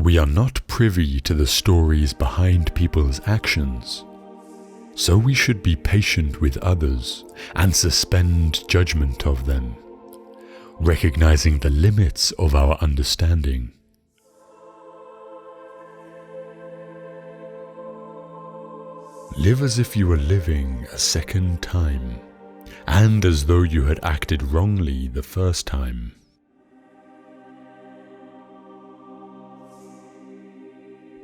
We are not privy to the stories behind people's actions, so we should be patient with others and suspend judgment of them, recognizing the limits of our understanding. Live as if you were living a second time, and as though you had acted wrongly the first time.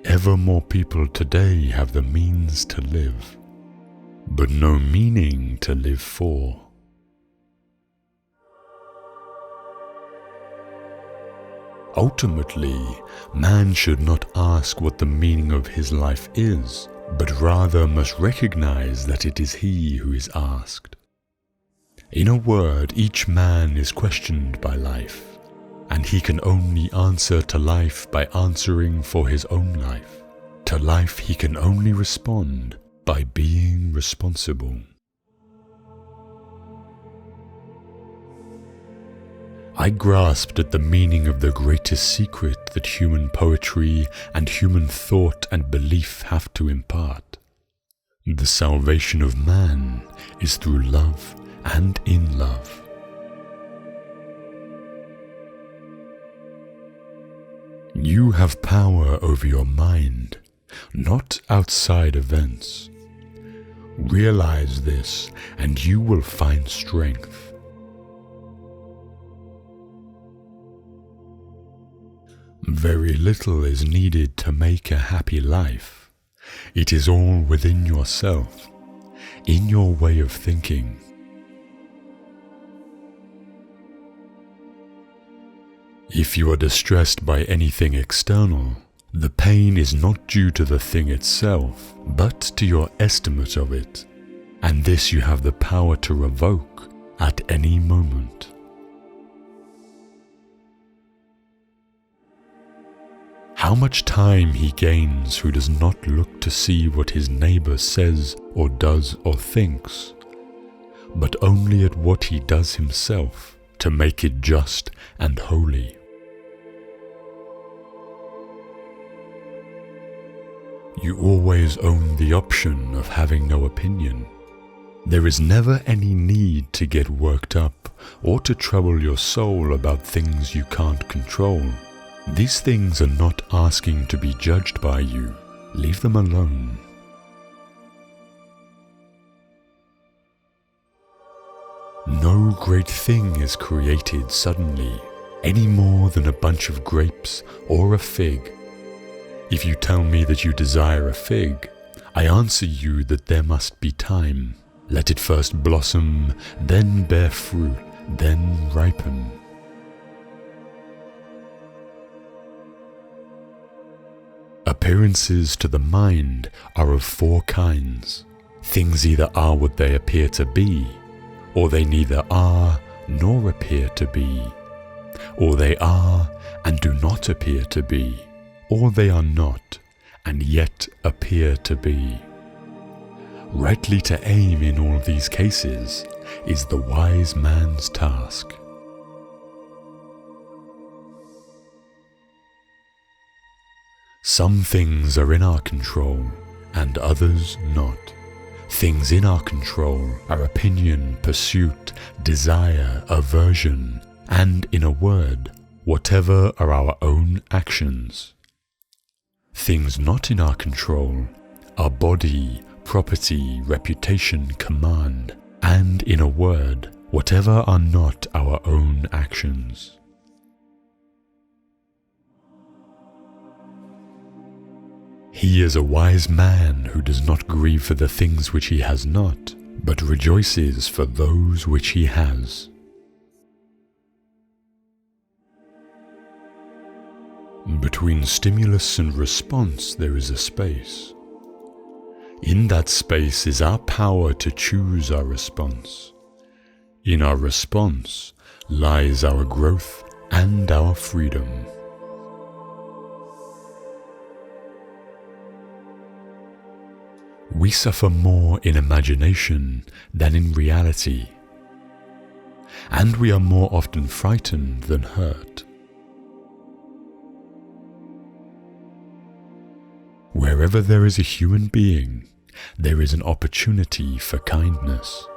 Ever more people today have the means to live, but no meaning to live for. Ultimately, man should not ask what the meaning of his life is, but rather must recognize that it is he who is asked. In a word, each man is questioned by life, and he can only answer to life by answering for his own life. To life he can only respond by being responsible. I grasped at the meaning of the greatest secret that human poetry and human thought and belief have to impart. The salvation of man is through love and in love. You have power over your mind, not outside events. Realize this, and you will find strength. Very little is needed to make a happy life. It is all within yourself, in your way of thinking. If you are distressed by anything external, the pain is not due to the thing itself, but to your estimate of it, and this you have the power to revoke at any moment. How much time he gains who does not look to see what his neighbor says or does or thinks, but only at what he does himself to make it just and holy. You always own the option of having no opinion. There is never any need to get worked up or to trouble your soul about things you can't control. These things are not asking to be judged by you. Leave them alone. No great thing is created suddenly, any more than a bunch of grapes or a fig. If you tell me that you desire a fig, I answer you that there must be time. Let it first blossom, then bear fruit, then ripen. Appearances to the mind are of four kinds. Things either are what they appear to be, or they neither are nor appear to be, or they are and do not appear to be, or they are not, and yet appear to be. Rightly to aim in all these cases is the wise man's task. Some things are in our control, and others not. Things in our control are opinion, pursuit, desire, aversion, and, in a word, whatever are our own actions. Things not in our control are body, property, reputation, command, and, in a word, whatever are not our own actions. He is a wise man who does not grieve for the things which he has not, but rejoices for those which he has. Between stimulus and response there is a space. In that space is our power to choose our response. In our response lies our growth and our freedom. We suffer more in imagination than in reality, and we are more often frightened than hurt. Wherever there is a human being, there is an opportunity for kindness.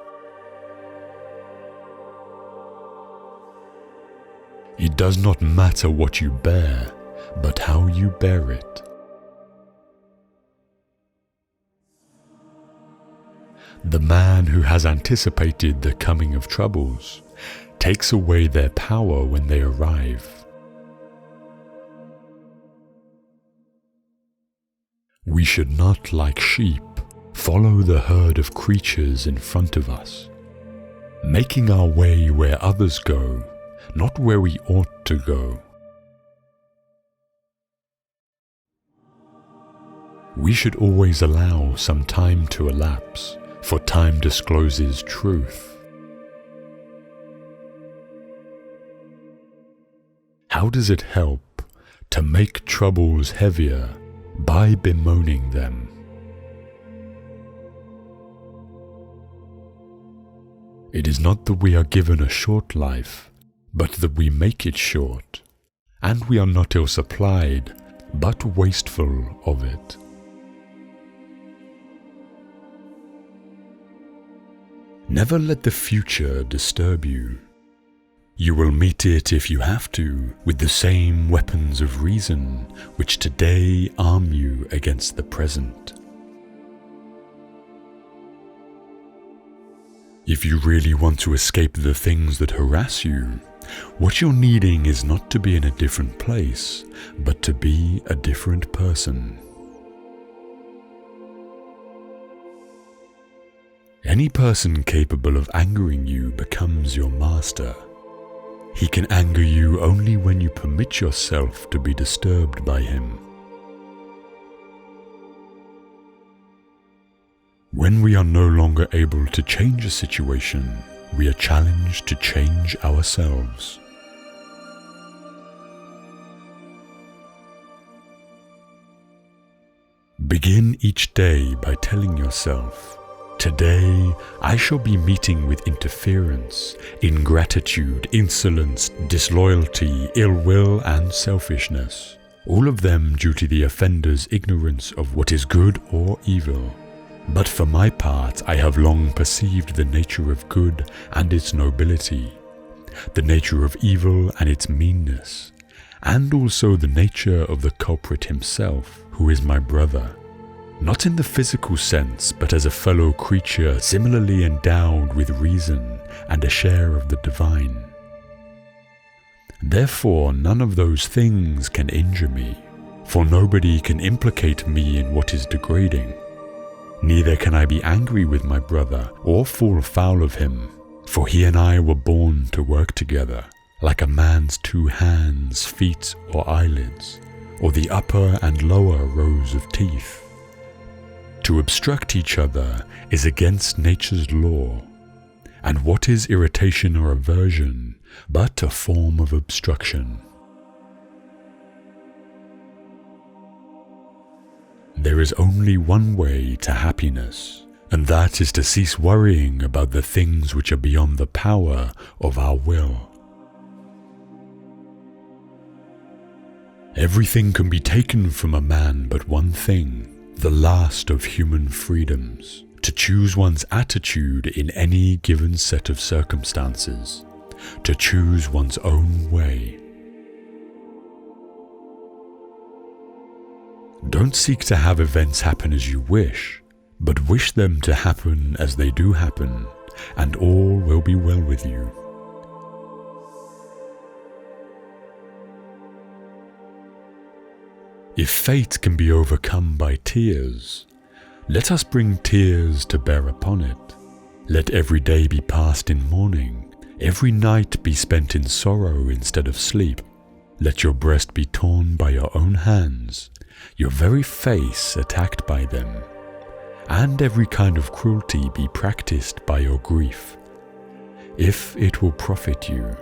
It does not matter what you bear, but how you bear it. The man who has anticipated the coming of troubles takes away their power when they arrive. We should not, like sheep, follow the herd of creatures in front of us, making our way where others go, not where we ought to go. We should always allow some time to elapse, for time discloses truth. How does it help to make troubles heavier by bemoaning them? It is not that we are given a short life, but that we make it short, and we are not ill supplied, but wasteful of it. Never let the future disturb you. You will meet it, if you have to, with the same weapons of reason which today arm you against the present. If you really want to escape the things that harass you, what you're needing is not to be in a different place, but to be a different person. Any person capable of angering you becomes your master. He can anger you only when you permit yourself to be disturbed by him. When we are no longer able to change a situation, we are challenged to change ourselves. Begin each day by telling yourself, "Today I shall be meeting with interference, ingratitude, insolence, disloyalty, ill will and selfishness, all of them due to the offender's ignorance of what is good or evil. But for my part, I have long perceived the nature of good and its nobility, the nature of evil and its meanness, and also the nature of the culprit himself, who is my brother, not in the physical sense, but as a fellow creature similarly endowed with reason and a share of the divine. Therefore, none of those things can injure me, for nobody can implicate me in what is degrading. Neither can I be angry with my brother or fall foul of him, for he and I were born to work together, like a man's 2 hands, feet, or eyelids, or the upper and lower rows of teeth. To obstruct each other is against nature's law, and what is irritation or aversion but a form of obstruction? There is only one way to happiness, and that is to cease worrying about the things which are beyond the power of our will. Everything can be taken from a man but one thing, the last of human freedoms, to choose one's attitude in any given set of circumstances, to choose one's own way. Don't seek to have events happen as you wish, but wish them to happen as they do happen, and all will be well with you. If fate can be overcome by tears, let us bring tears to bear upon it. Let every day be passed in mourning, every night be spent in sorrow instead of sleep. Let your breast be torn by your own hands, your very face attacked by them, and every kind of cruelty be practiced by your grief, if it will profit you.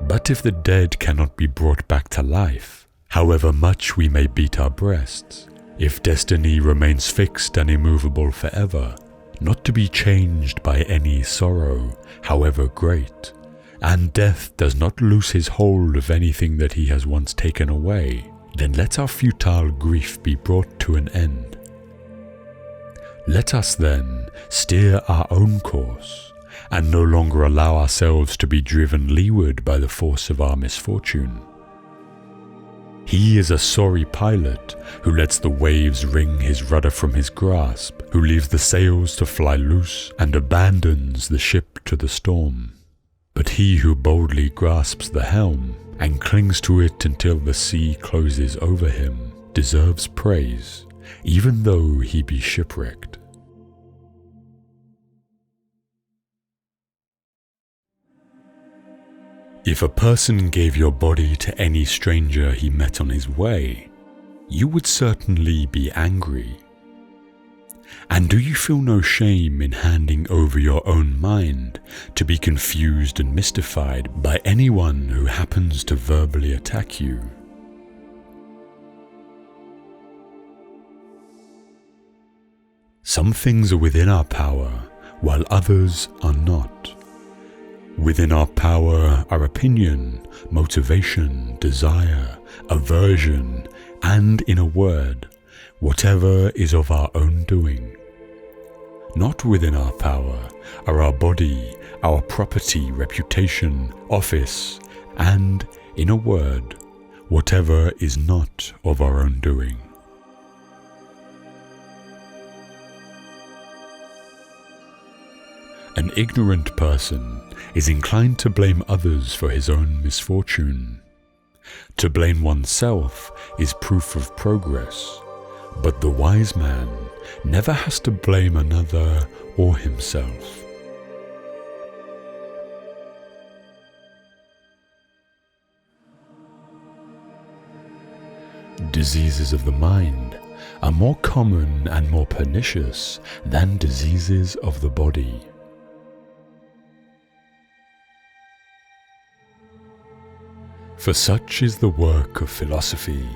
But if the dead cannot be brought back to life, however much we may beat our breasts, if destiny remains fixed and immovable forever, not to be changed by any sorrow, however great, and death does not loose his hold of anything that he has once taken away, then let our futile grief be brought to an end. Let us then steer our own course, and no longer allow ourselves to be driven leeward by the force of our misfortune. He is a sorry pilot who lets the waves wring his rudder from his grasp, who leaves the sails to fly loose and abandons the ship to the storm. But he who boldly grasps the helm and clings to it until the sea closes over him deserves praise, even though he be shipwrecked. If a person gave your body to any stranger he met on his way, you would certainly be angry. And do you feel no shame in handing over your own mind to be confused and mystified by anyone who happens to verbally attack you? Some things are within our power, while others are not. Within our power are opinion, motivation, desire, aversion, and, in a word, whatever is of our own doing. Not within our power are our body, our property, reputation, office, and, in a word, whatever is not of our own doing. An ignorant person is inclined to blame others for his own misfortune. To blame oneself is proof of progress, but the wise man never has to blame another or himself. Diseases of the mind are more common and more pernicious than diseases of the body. For such is the work of philosophy.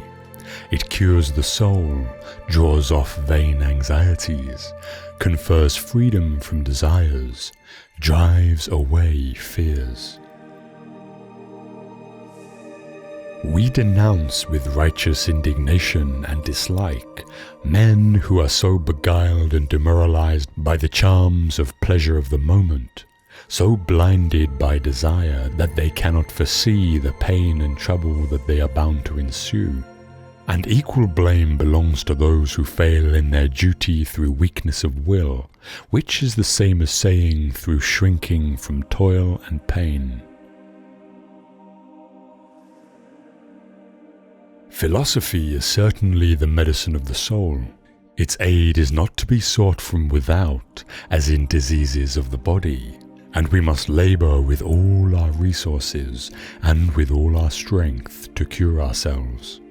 It cures the soul, draws off vain anxieties, confers freedom from desires, drives away fears. We denounce with righteous indignation and dislike men who are so beguiled and demoralized by the charms of pleasure of the moment, so blinded by desire that they cannot foresee the pain and trouble that they are bound to ensue. And equal blame belongs to those who fail in their duty through weakness of will, which is the same as saying through shrinking from toil and pain. Philosophy is certainly the medicine of the soul. Its aid is not to be sought from without, as in diseases of the body, and we must labor with all our resources and with all our strength to cure ourselves.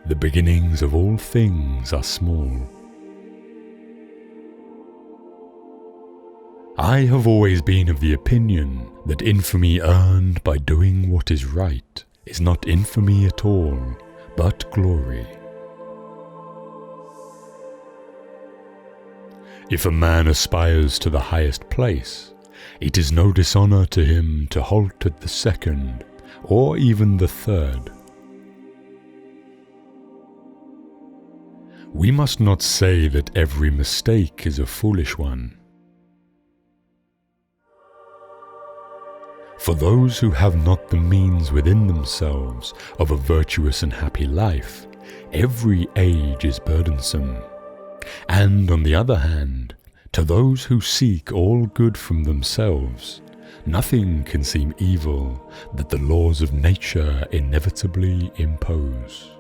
The beginnings of all things are small. I have always been of the opinion that infamy earned by doing what is right is not infamy at all, but glory. If a man aspires to the highest place, it is no dishonor to him to halt at the second, or even the third. We must not say that every mistake is a foolish one. For those who have not the means within themselves of a virtuous and happy life, every age is burdensome. And on the other hand, to those who seek all good from themselves, nothing can seem evil that the laws of nature inevitably impose.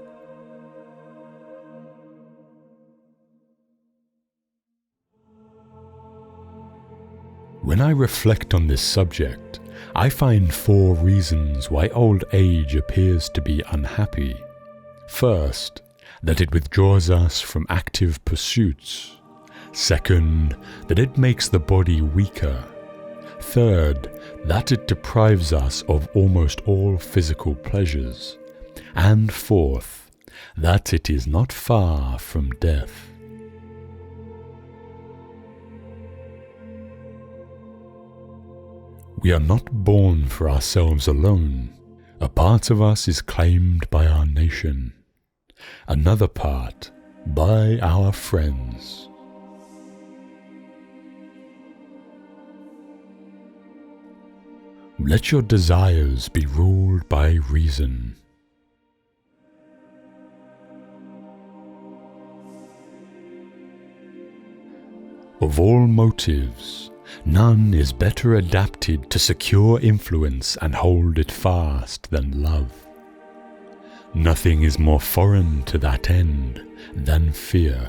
When I reflect on this subject, I find 4 reasons why old age appears to be unhappy. First, that it withdraws us from active pursuits. Second, that it makes the body weaker. Third, that it deprives us of almost all physical pleasures. And fourth, that it is not far from death. We are not born for ourselves alone. A part of us is claimed by our nation, another part by our friends. Let your desires be ruled by reason. Of all motives, none is better adapted to secure influence and hold it fast than love. Nothing is more foreign to that end than fear.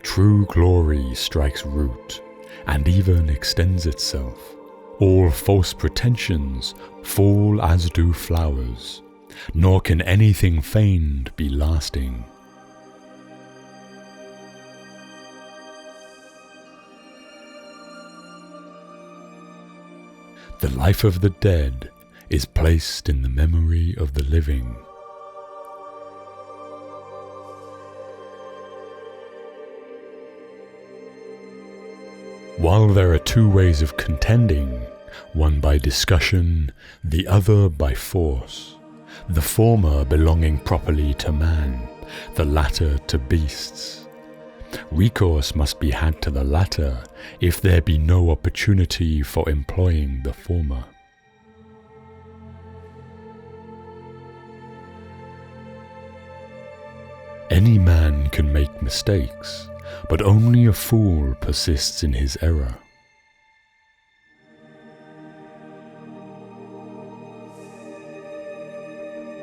True glory strikes root and even extends itself. All false pretensions fall as do flowers, nor can anything feigned be lasting. The life of the dead is placed in the memory of the living. While there are two ways of contending, one by discussion, the other by force, the former belonging properly to man, the latter to beasts, recourse must be had to the latter if there be no opportunity for employing the former. Any man can make mistakes, but only a fool persists in his error.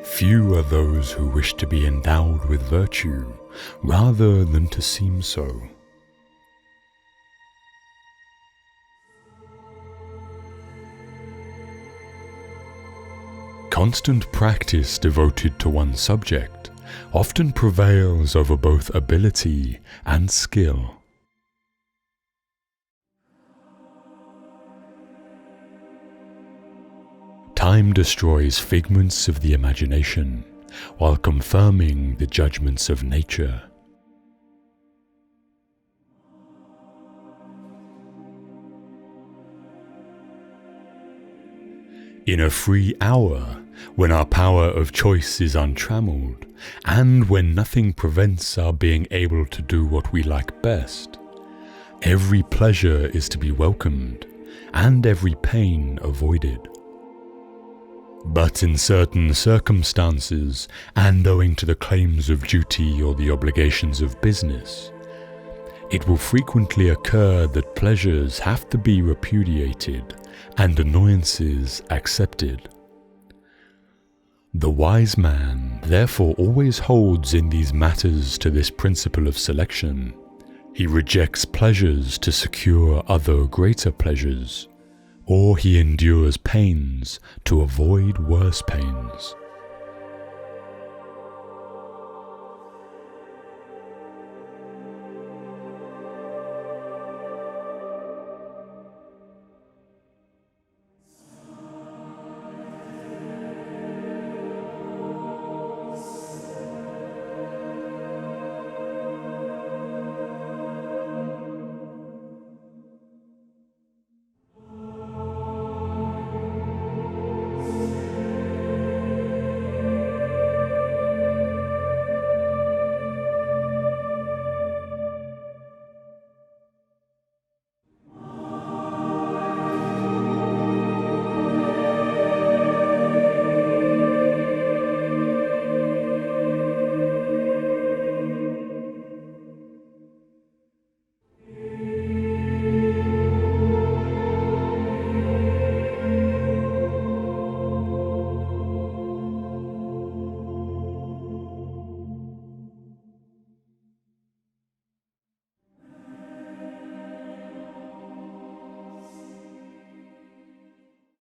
Few are those who wish to be endowed with virtue rather than to seem so. Constant practice devoted to one subject often prevails over both ability and skill. Time destroys figments of the imagination, while confirming the judgments of nature. In a free hour, when our power of choice is untrammeled, and when nothing prevents our being able to do what we like best, every pleasure is to be welcomed, and every pain avoided. But in certain circumstances, and owing to the claims of duty or the obligations of business, it will frequently occur that pleasures have to be repudiated and annoyances accepted. The wise man therefore always holds in these matters to this principle of selection. He rejects pleasures to secure other greater pleasures, or he endures pains to avoid worse pains.